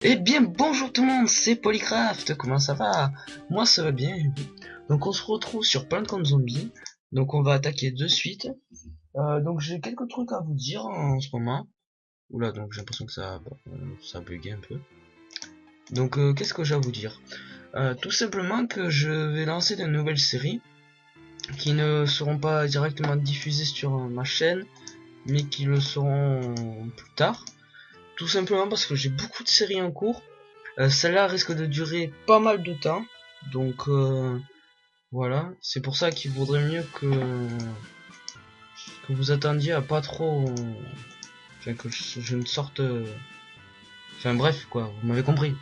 Eh bien bonjour tout le monde, c'est Polycraft, comment ça va? Moi ça va bien. Donc on se retrouve sur Plants contre Zombies. Donc on va attaquer de suite. Donc j'ai quelques trucs à vous dire en ce moment. Oula, donc j'ai l'impression que ça a bugué un peu. Donc qu'est-ce que j'ai à vous dire? Tout simplement que je vais lancer de nouvelles séries qui ne seront pas directement diffusées sur ma chaîne, mais qui le seront plus tard. Tout simplement parce que j'ai beaucoup de séries en cours. Celle-là risque de durer pas mal de temps. Donc voilà, c'est pour ça qu'il vaudrait mieux que vous attendiez à pas trop... Enfin que je ne sorte... Enfin bref quoi, vous m'avez compris.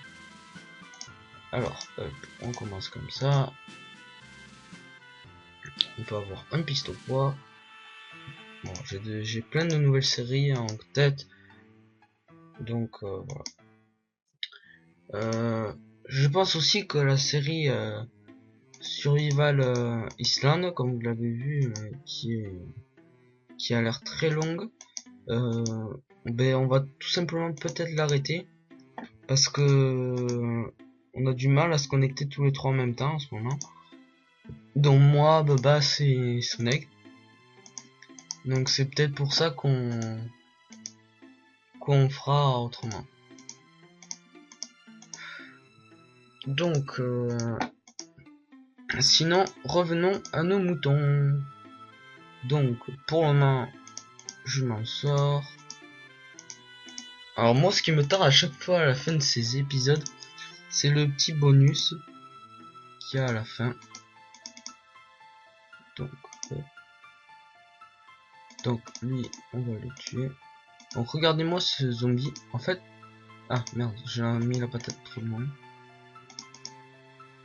Alors, hop, on commence comme ça. On peut avoir un piste au poids. Bon, j'ai plein de nouvelles séries en tête. Donc voilà. Je pense aussi que la série Survival Island, comme vous l'avez vu, qui a l'air très longue, euh, ben on va tout simplement peut-être l'arrêter parce que on a du mal à se connecter tous les trois en même temps en ce moment. Donc moi, Baba et Snake. Donc c'est peut-être pour ça qu'on fera autrement. Donc sinon revenons à nos moutons. Donc pour le moment je m'en sors. Alors moi ce qui me tarde à chaque fois à la fin de ces épisodes, c'est le petit bonus qu'il y a à la fin. Donc, donc lui on va le tuer. Donc regardez-moi ce zombie. En fait, ah merde, j'ai mis la patate trop loin.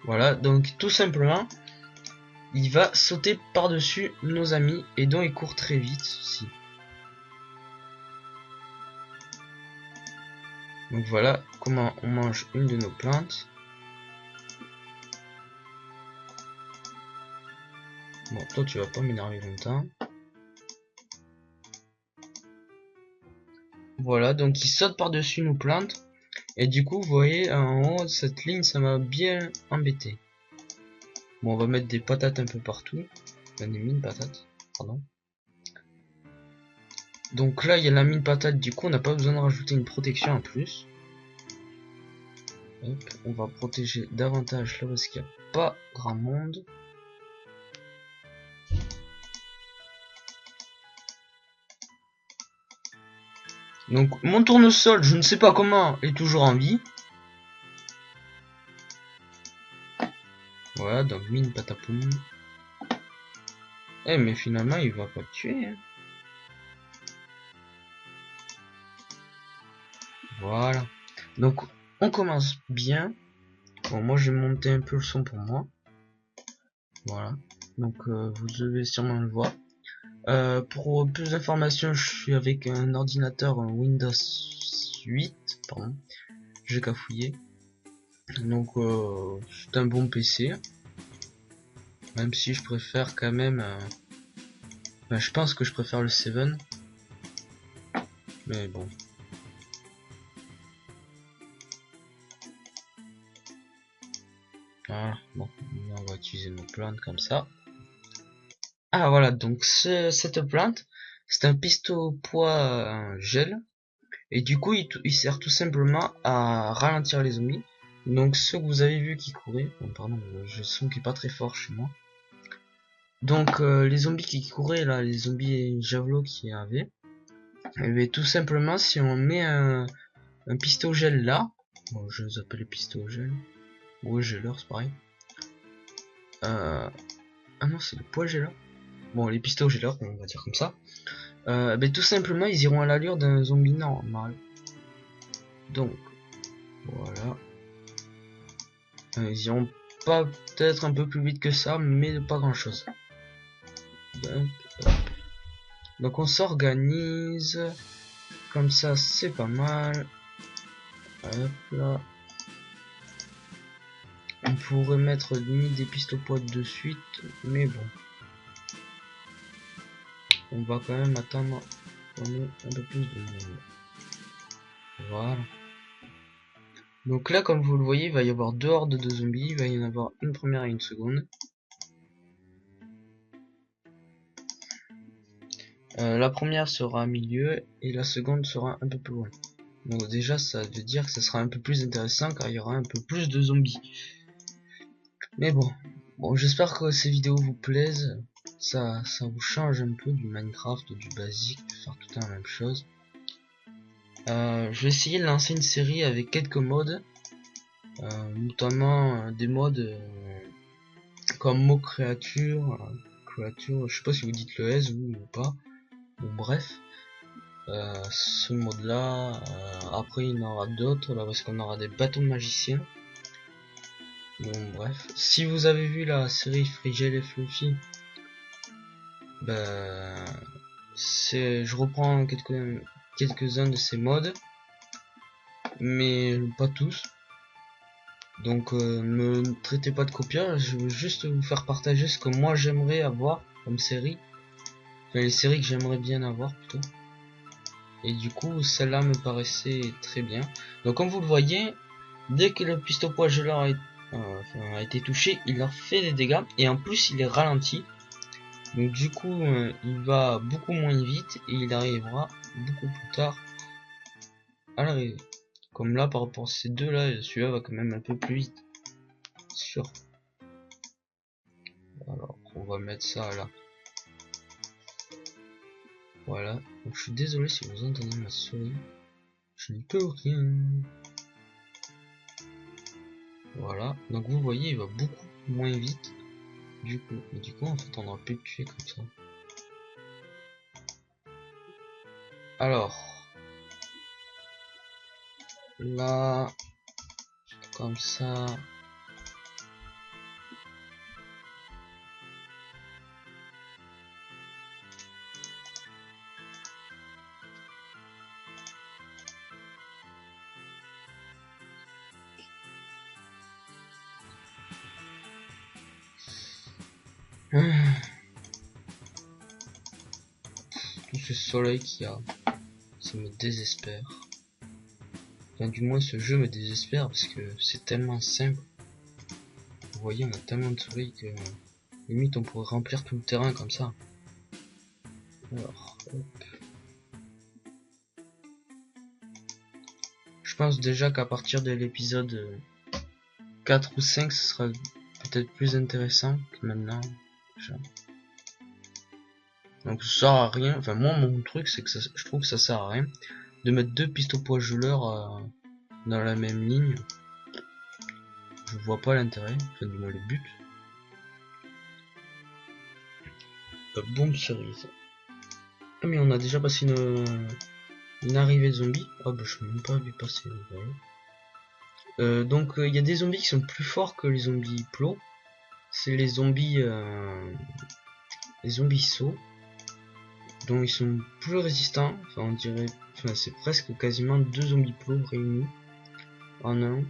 Voilà, donc tout simplement, il va sauter par-dessus nos amis et donc il court très vite aussi. Donc voilà comment on mange une de nos plantes. Bon, toi tu vas pas m'énerver longtemps. Voilà, donc il saute par-dessus nos plantes. Et du coup, vous voyez, en haut, cette ligne, ça m'a bien embêté. Bon, on va mettre des patates un peu partout. Enfin, des mines patates, pardon. Donc là, il y a la mine patate, du coup, on n'a pas besoin de rajouter une protection en plus. Hop, on va protéger davantage là parce qu'il n'y a pas grand monde. Donc mon tournesol, je ne sais pas comment, est toujours en vie. Voilà, donc mine patapoum. Eh mais finalement il va pas le tuer. Hein. Voilà. Donc on commence bien. Bon moi je vais monter un peu le son pour moi. Voilà. Donc vous devez sûrement le voir. Pour plus d'informations, je suis avec un ordinateur Windows 8. Pardon. J'ai qu'à fouiller. Donc c'est un bon PC. Même si je préfère quand même... Enfin, je pense que je préfère le 7. Mais bon. Voilà. Bon, on va utiliser nos plantes comme ça. Ah voilà, donc cette plante, c'est un piston poids gel. Et du coup, il sert tout simplement à ralentir les zombies. Donc ceux que vous avez vu qui couraient... Bon, pardon, le son qui est pas très fort chez moi. Donc les zombies qui couraient là, les zombies javelots qui avaient, et bien, tout simplement si on met un piston gel là, bon je les appelle les pistons gel, ou geleur c'est pareil. Ah non c'est le poids geleur. Bon les pistons geleurs on va dire comme ça. Ben, tout simplement ils iront à l'allure d'un zombie normal. Donc voilà. Ils iront pas peut-être un peu plus vite que ça, mais pas grand chose. Donc on s'organise. Comme ça, c'est pas mal. Hop là. On pourrait mettre limite des pistes au poids de suite, mais bon. On va quand même attendre qu'on ait un peu plus de monde. Voilà. Donc là, comme vous le voyez, il va y avoir deux hordes de zombies. Il va y en avoir une première et une seconde. La première sera à milieu et la seconde sera un peu plus loin. Donc déjà, ça veut dire que ça sera un peu plus intéressant car il y aura un peu plus de zombies. Mais bon, j'espère que ces vidéos vous plaisent. Ça vous change un peu du Minecraft, du basique, de faire tout le temps la même chose. Je vais essayer de lancer une série avec quelques mods, notamment des mods comme mot créature, je sais pas si vous dites le S ou pas. Bon bref, ce mode là, après il y en aura d'autres là parce qu'on aura des bâtons de magicien. Bon bref, si vous avez vu la série Frigel et Fluffy, ben je reprends quelques-uns de ces modes, mais pas tous. Donc ne me traitez pas de copieur, je veux juste vous faire partager ce que moi j'aimerais avoir comme série. Enfin les séries que j'aimerais bien avoir plutôt. Et du coup celle-là me paraissait très bien. Donc comme vous le voyez, dès que le pistolet geleur a été touché, il leur fait des dégâts et en plus il est ralenti. Donc du coup il va beaucoup moins vite et il arrivera beaucoup plus tard à l'arrivée. Comme là par rapport à ces deux là, celui-là va quand même un peu plus vite. Sûr. Alors on va mettre ça là. Voilà. Donc je suis désolé si vous entendez ma souris. Je n'y peux rien. Voilà. Donc vous voyez il va beaucoup moins vite. Du coup. Et du coup en fait on aurait pu le tuer comme ça. Alors. Là. Comme ça. Tout ce soleil qu'il y a, ça me désespère. Enfin, du moins, ce jeu me désespère parce que c'est tellement simple. Vous voyez, on a tellement de soleil que limite on pourrait remplir tout le terrain comme ça. Alors, hop. Je pense déjà qu'à partir de l'épisode 4 ou 5, ce sera peut-être plus intéressant que maintenant. Déjà. Donc ça sert à rien, enfin moi mon truc c'est que je trouve que ça sert à rien de mettre deux pistolets geleurs dans la même ligne. Je vois pas l'intérêt, enfin du moins le but. Bombe cerise. Ah mais on a déjà passé une arrivée de zombies. Ah bah je n'ai même pas vu passer. Donc il y a des zombies qui sont plus forts que les zombies plots. C'est les zombies sauts. Donc ils sont plus résistants. Enfin on dirait, enfin c'est presque quasiment deux zombies plots réunis en un.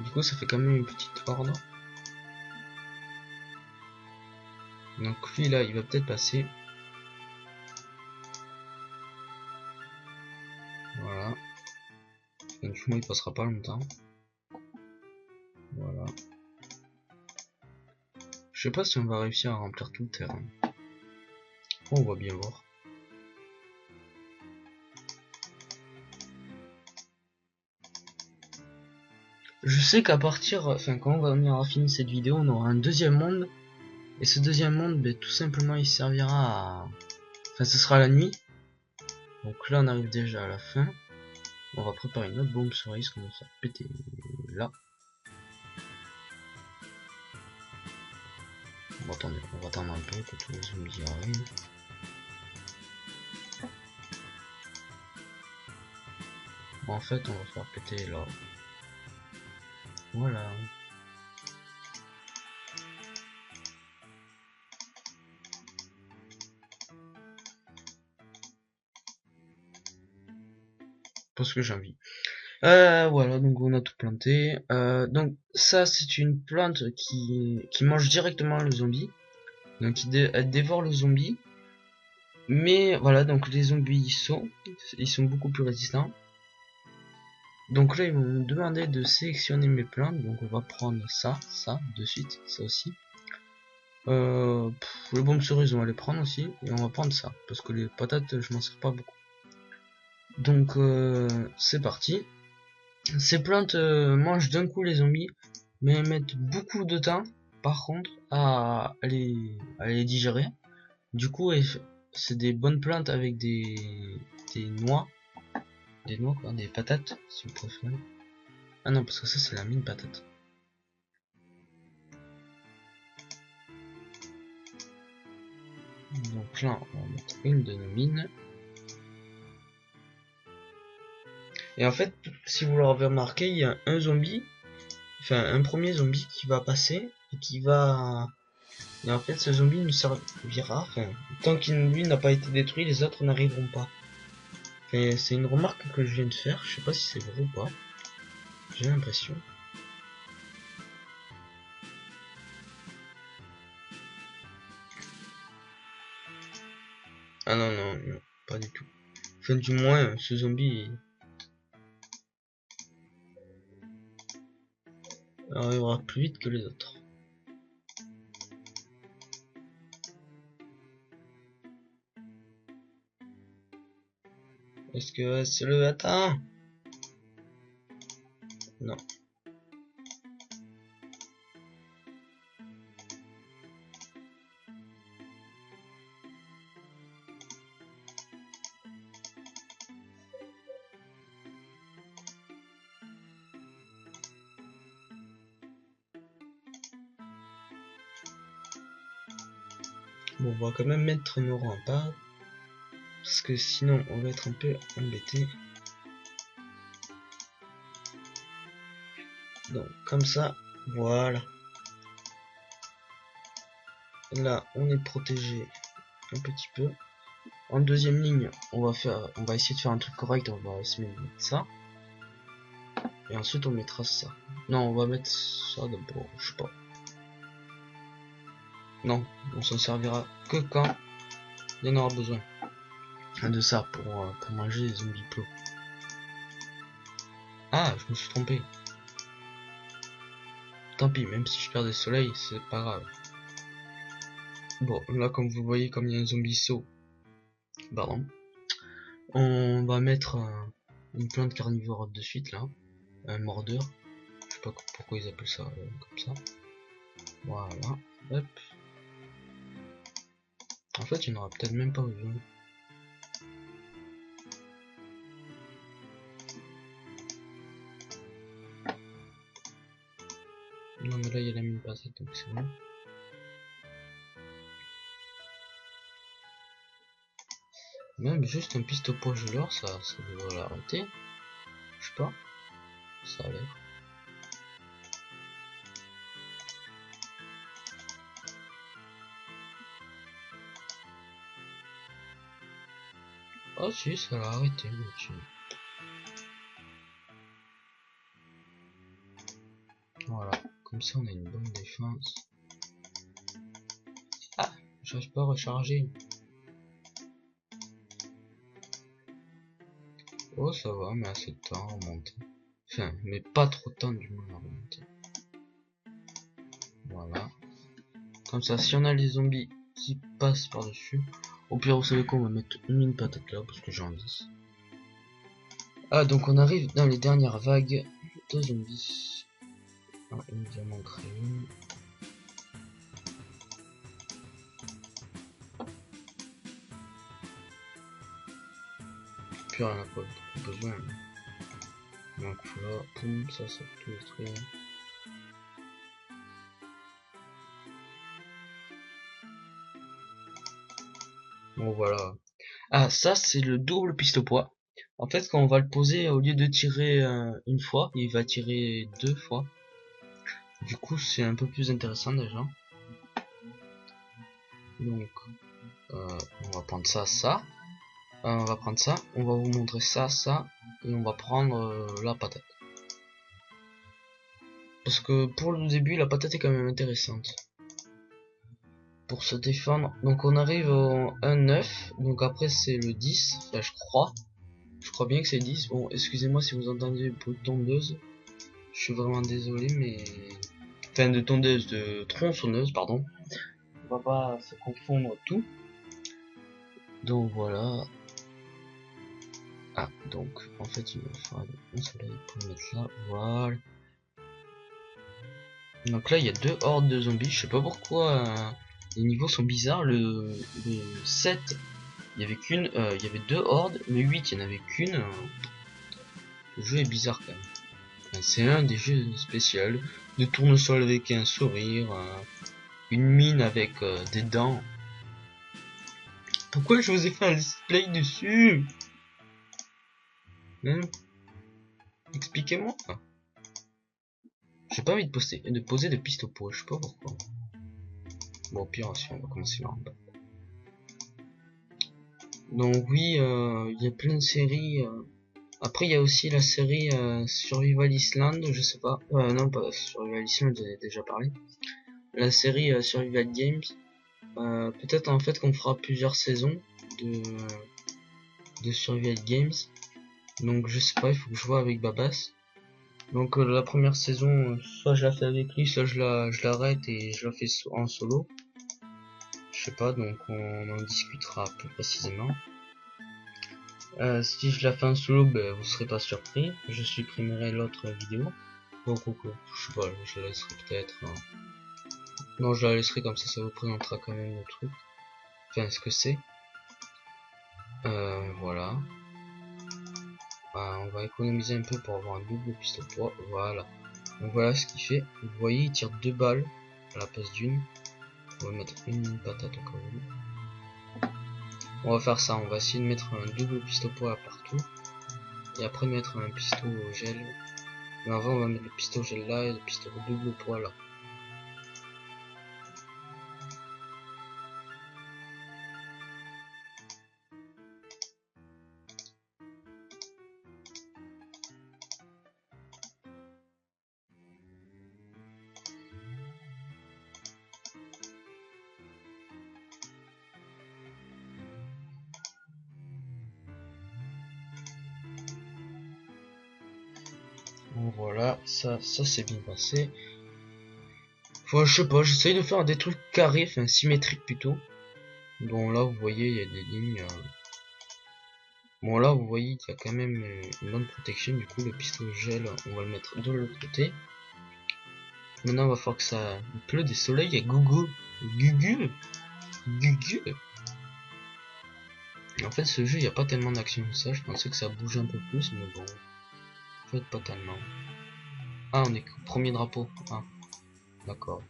Du coup ça fait quand même une petite horde. Donc lui là il va peut-être passer. Voilà. Donc moi il passera pas longtemps. Voilà. Je sais pas si on va réussir à remplir tout le terrain. On va bien voir. Je sais qu'à partir, enfin quand on va venir à finir cette vidéo, on aura un deuxième monde. Et ce deuxième monde, ben, tout simplement il servira à... Enfin ce sera la nuit. Donc là on arrive déjà à la fin. On va préparer une autre bombe cerise qu'on va faire péter là. On va attendre un peu que tous les zombies arrivent. En fait on va faire péter là. Voilà. Parce que j'ai envie. Voilà, donc on a tout planté. Donc ça c'est une plante qui mange directement le zombie. Donc elle dévore le zombie. Mais voilà, donc les zombies ils sont beaucoup plus résistants. Donc là ils vont me demander de sélectionner mes plantes, donc on va prendre ça de suite, ça aussi. Les bombes cerises on va les prendre aussi, et on va prendre ça, parce que les patates je m'en sers pas beaucoup. Donc c'est parti. Ces plantes mangent d'un coup les zombies, mais elles mettent beaucoup de temps par contre à les digérer. Du coup c'est des bonnes plantes avec des noix. Des noix quoi, des patates si vous préférez. Ah non parce que ça c'est la mine patate. Donc là on va mettre une de nos mines. Et en fait si vous l'avez remarqué il y a un zombie, enfin un premier zombie qui va passer et qui va... Et en fait ce zombie nous servira, enfin tant qu'il lui n'a pas été détruit les autres n'arriveront pas. Et c'est une remarque que je viens de faire, je sais pas si c'est vrai ou pas. J'ai l'impression. Ah non, non, non, pas du tout. Enfin, du moins, ce zombie arrivera plus vite que les autres. Est-ce que c'est le atteint? Non. Bon, on va quand même mettre nos remparts. Parce que sinon, on va être un peu embêté. Donc, comme ça, voilà. Là, on est protégé un petit peu. En deuxième ligne, on va essayer de faire un truc correct. On va essayer de mettre ça. Et ensuite, on mettra ça. Non, on va mettre ça d'abord. Je sais pas. Non, on s'en servira que quand il y en aura besoin. De ça pour manger les zombies plots. Ah, je me suis trompé. Tant pis, même si je perds des soleils, c'est pas grave. Bon, là comme vous voyez, comme il y a un zombie saut, pardon, on va mettre une plante carnivore de suite là, un mordeur. Je sais pas pourquoi ils appellent ça comme ça. Voilà, hop. En fait, il n'y en aura peut-être même pas besoin. Non mais là il y a la mine passée donc c'est bon. Même juste un piste au poids geleur, ça devrait l'arrêter. Je sais pas, ça a l'air. Oh si, ça l'a arrêté. Voilà, comme ça on a une bonne défense. Ah, j'arrive pas à recharger. Oh ça va, mais assez de temps à remonter. Enfin, mais pas trop de temps du moins à remonter. Voilà. Comme ça, si on a les zombies qui passent par dessus, au pire vous savez quoi, on va mettre une patate là parce que j'ai envie. Ah donc on arrive dans les dernières vagues de zombies. Ah, il nous en manquerait une. Puis on en a pas beaucoup besoin. Donc là, poum, ça tout détruire. Bon voilà. Ah ça c'est le double piste au poids. En fait quand on va le poser, au lieu de tirer une fois, il va tirer deux fois. Du coup c'est un peu plus intéressant déjà. Donc on va prendre ça. On va prendre ça, on va vous montrer ça, et on va prendre la patate. Parce que pour le début, la patate est quand même intéressante. pour se défendre. Donc on arrive au 1-9, donc après c'est le 10, enfin je crois bien que c'est 10. Bon, excusez-moi si vous entendez pour de tondeuse, je suis vraiment désolé, mais enfin de tondeuse, de tronçonneuse, pardon. On va pas se confondre tout. Donc voilà. Ah, donc en fait il me faut un soleil pour le mettre là, voilà. Donc là il y a deux hordes de zombies, je sais pas pourquoi les niveaux sont bizarres. Le 7 il y avait qu'une, il y avait deux hordes, le 8 il y en avait qu'une. Le jeu est bizarre quand même. Enfin, c'est un des jeux spéciaux, de tournesol avec un sourire, une mine avec des dents. Pourquoi je vous ai fait un display dessus, hein? Expliquez-moi. J'ai pas envie de poser de piste au pot, je sais pas pourquoi. Bon, au pire, si on va commencer là en bas. Donc oui, il y a plein de séries. Après, il y a aussi la série Survival Island, je sais pas. Non, pas Survival Island, j'en ai déjà parlé. La série Survival Games. Peut-être en fait qu'on fera plusieurs saisons de, de Survival Games. Donc je sais pas, il faut que je vois avec Babas. Donc la première saison, soit je la fais avec lui, soit je l'arrête et je la fais en solo. Je sais pas, donc on en discutera plus précisément. Si je la fais en solo, ben, vous serez pas surpris. Je supprimerai l'autre vidéo. Donc je sais pas, je la laisserai peut-être. Non, je la laisserai comme ça vous présentera quand même le truc. Enfin, ce que c'est. Voilà. On va économiser un peu pour avoir un double pistolet. Voilà. Donc voilà ce qu'il fait. Vous voyez, il tire deux balles à la place d'une. On va mettre une patate au cas où. On va faire ça. On va essayer de mettre un double pistolet partout. Et après mettre un pistolet au gel. Mais avant, on va mettre le pistolet au gel là et le pistolet double poids là. Donc voilà, ça c'est bien passé. Enfin, je sais pas, j'essaye de faire des trucs carrés, enfin symétriques plutôt. Bon là, vous voyez, il y a des lignes. Bon là, vous voyez qu'il y a quand même une bonne protection. Du coup, le pistolet gel, on va le mettre de l'autre côté. Maintenant, il va falloir que ça pleut des soleils à gogo. Gugu. Gugu. En fait, ce jeu, il n'y a pas tellement d'action que ça. Je pensais que ça bougeait un peu plus, mais bon. En fait, pas tellement. Ah, on est au premier drapeau. Ah, d'accord.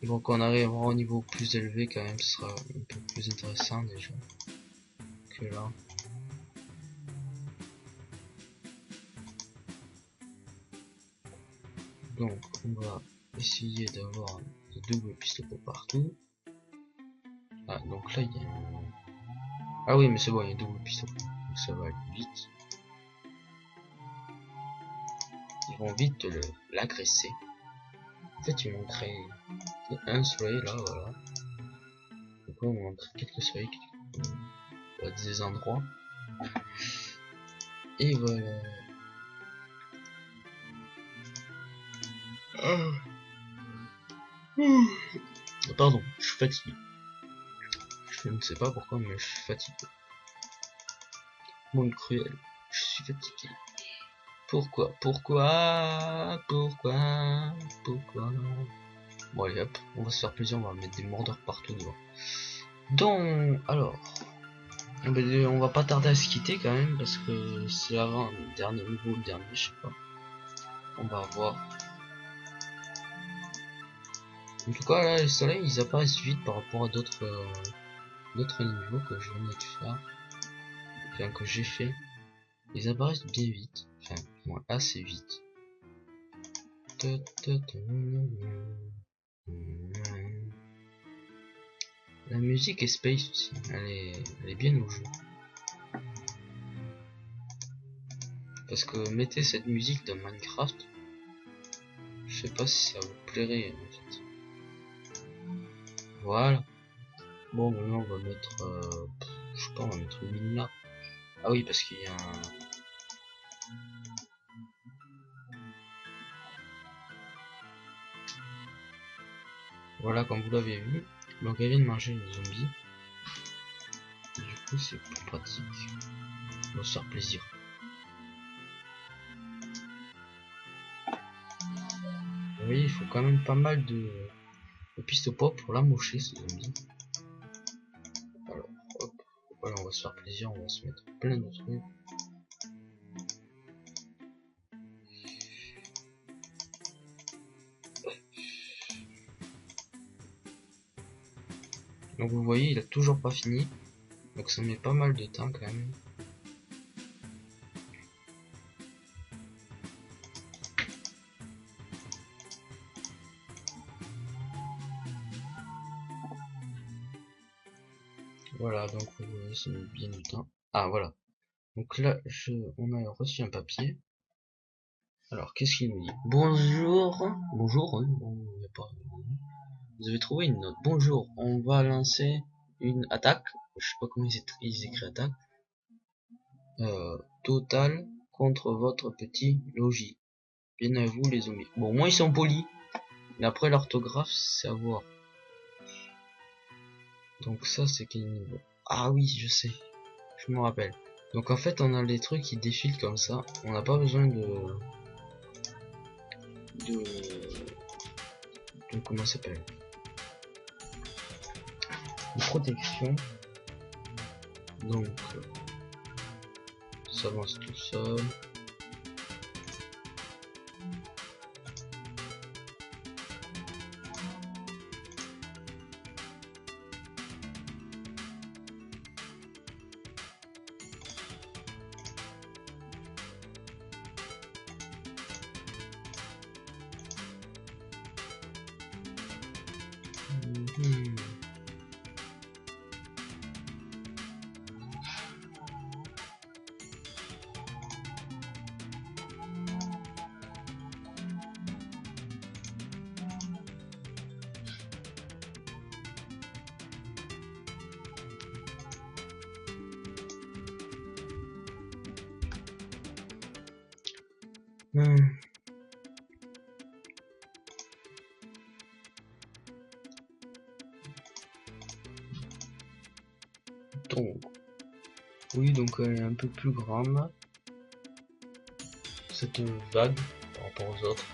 Donc on arrivera au niveau plus élevé quand même, ce sera un peu plus intéressant déjà que là. Donc on va essayer d'avoir des doubles pistolets partout. Ah donc là il y a... Ah oui mais c'est bon, il y a double pistolet. Donc ça va aller vite. Ils vont vite l'agresser. En fait ils vont créer un soleil là, voilà. Donc là on va créer quelques soleils à des endroits. Et voilà. Ah. Pardon, je suis fatigué. Je ne sais pas pourquoi, mais je suis fatigué. Monde cruel, je suis fatigué. Pourquoi Bon allez hop, on va se faire plaisir, on va mettre des mordeurs partout devant. Donc, alors, on va pas tarder à se quitter quand même, parce que c'est avant le dernier niveau, le dernier, je sais pas. On va voir. En tout cas là, les soleils, ils apparaissent vite par rapport à d'autres niveaux que je venais de faire. Enfin, que j'ai fait. Ils apparaissent bien vite. Enfin, moi, assez vite. La musique est space aussi, elle est bien au jeu. Parce que mettez cette musique dans Minecraft, je sais pas si ça vous plairait en fait. Voilà. Bon, maintenant on va mettre, je sais pas, on va mettre une mine là. Ah oui, parce qu'il y a un... Voilà, comme vous l'avez vu, donc elle vient de manger une zombie. Et du coup, c'est plus pratique. On va se faire plaisir. Vous voyez, il faut quand même pas mal de pistes pop pour la mocher, ce zombie. Alors, hop, voilà, on va se faire plaisir, on va se mettre plein de trucs. Donc vous voyez, il a toujours pas fini. Donc ça met pas mal de temps quand même. Voilà, donc vous voyez, ça met bien du temps. Ah voilà. Donc là, on a reçu un papier. Alors, qu'est-ce qu'il nous dit? Bonjour. Bonjour, hein, bon, y a pas... Vous avez trouvé une note. Bonjour, on va lancer une attaque. Je sais pas comment ils écrivent attaque. Totale contre votre petit logis. Bien à vous les zombies. Bon, moi ils sont polis. Mais après l'orthographe, c'est à voir. Donc ça, c'est quel niveau? Ah oui, je sais. Je me rappelle. Donc en fait, on a les trucs qui défilent comme ça. On n'a pas besoin de comment ça s'appelle? De protection. Donc ça avance tout seul. Mhm. Hmm. Donc, oui, donc elle est un peu plus grande, cette vague, par rapport aux autres.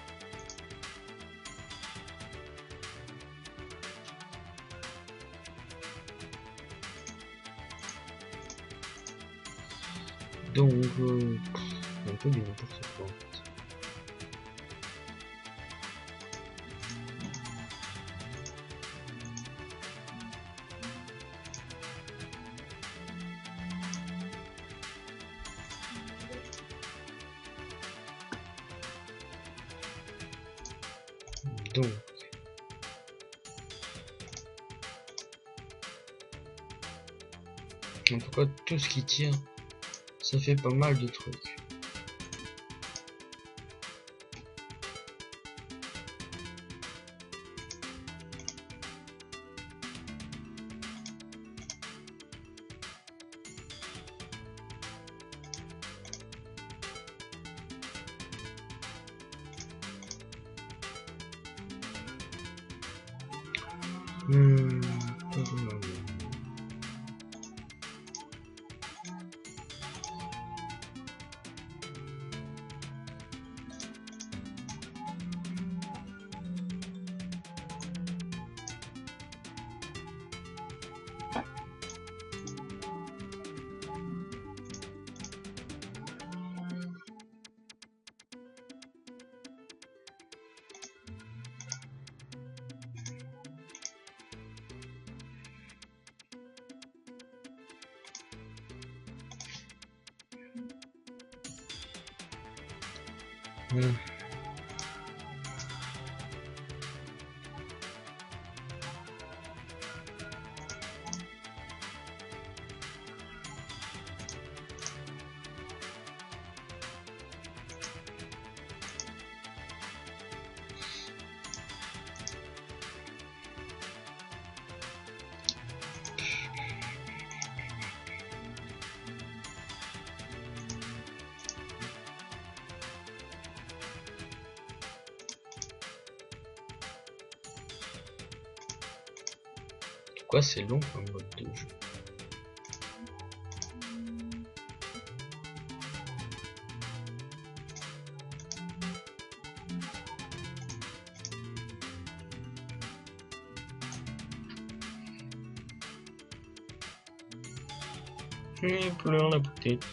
Donc, un peu du n'importe quoi. Donc, en tout cas, tout ce qui tire, ça fait pas mal de trucs. Hmm, pas vraiment. Hmm. Pourquoi c'est long comme mode de jeu? Il pleure la petite.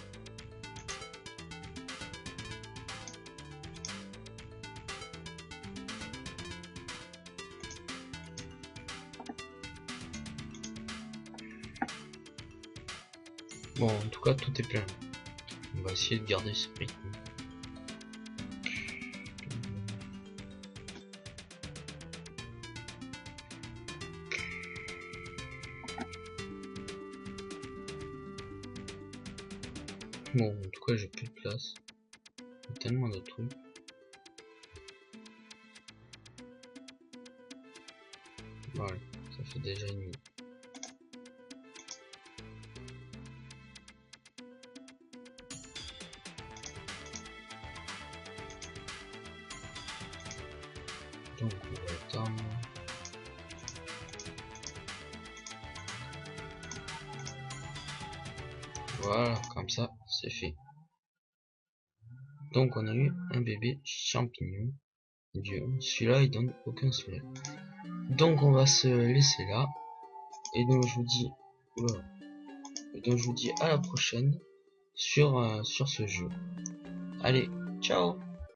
Bon, en tout cas, tout est plein. On va essayer de garder ce rythme. Bon, en tout cas, j'ai plus de place. Il y a tellement de trucs. Voilà, ça fait déjà une minute. Donc on va attendre. Voilà, comme ça, c'est fait. Donc on a eu un bébé champignon. Dieu, celui-là il donne aucun soleil. Donc on va se laisser là. Et donc je vous dis, voilà. Et donc je vous dis à la prochaine sur ce jeu. Allez, ciao!